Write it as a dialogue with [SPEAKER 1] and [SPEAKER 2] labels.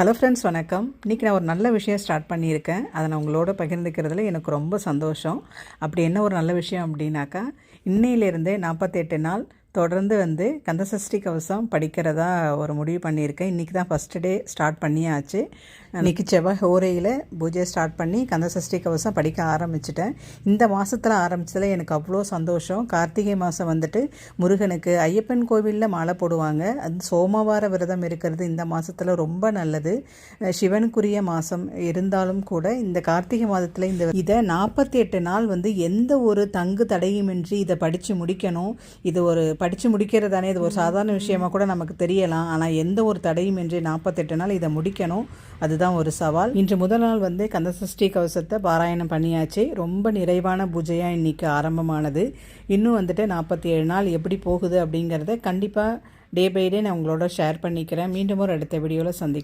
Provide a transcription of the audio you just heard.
[SPEAKER 1] Hello friends, வணக்கம். இன்றைக்கி நான் ஒரு நல்ல விஷயம் ஸ்டார்ட் பண்ணியிருக்கேன். அதை நான் உங்களோட பகிர்ந்துக்கிறதுல எனக்கு ரொம்ப சந்தோஷம். அப்படி என்ன ஒரு நல்ல விஷயம் அப்படின்னாக்கா, இன்னையிலேருந்தே 48 நாள் தொடர்ந்து கந்தசஷ்டி கவசம் படிக்கிறதா ஒரு முடிவு பண்ணியிருக்கேன். இன்றைக்கி தான் ஃபஸ்ட்டு டே ஸ்டார்ட் பண்ணியாச்சு. இன்றைக்கி செவ்வாய் ஹோரையில் பூஜை ஸ்டார்ட் பண்ணி கந்தசஷ்டி கவசம் படிக்க ஆரம்பிச்சிட்டேன். இந்த மாதத்தில் ஆரம்பித்ததில் எனக்கு அவ்வளோ சந்தோஷம். கார்த்திகை மாதம் முருகனுக்கு ஐயப்பன் கோவிலில் மாலை போடுவாங்க. அது சோமவார விரதம் இருக்கிறது இந்த மாதத்தில் ரொம்ப நல்லது. சிவனுக்குரிய மாதம் இருந்தாலும் கூட இந்த கார்த்திகை மாதத்தில் இதை 48 நாள் எந்த ஒரு தங்கு தடையுமின்றி இதை படித்து முடிக்கணும். இது ஒரு படித்து முடிக்கிறதானே, இது ஒரு சாதாரண விஷயமாக கூட நமக்கு தெரியலாம். ஆனால் எந்த ஒரு தடையுமின்றி 48 நாள் இதை முடிக்கணும். அதுதான் ஒரு சவால். இன்று முதல் நாள் கந்தசஷ்டி கவசத்தை பாராயணம் பண்ணியாச்சு. ரொம்ப நிறைவான பூஜையாக இன்றைக்கி ஆரம்பமானது. இன்னும் 47 நாள் எப்படி போகுது அப்படிங்கிறத கண்டிப்பாக டே பை டே நான் உங்களோட ஷேர் பண்ணிக்கிறேன். மீண்டும் ஒரு அடுத்த வீடியோவில் சந்திக்கிறேன்.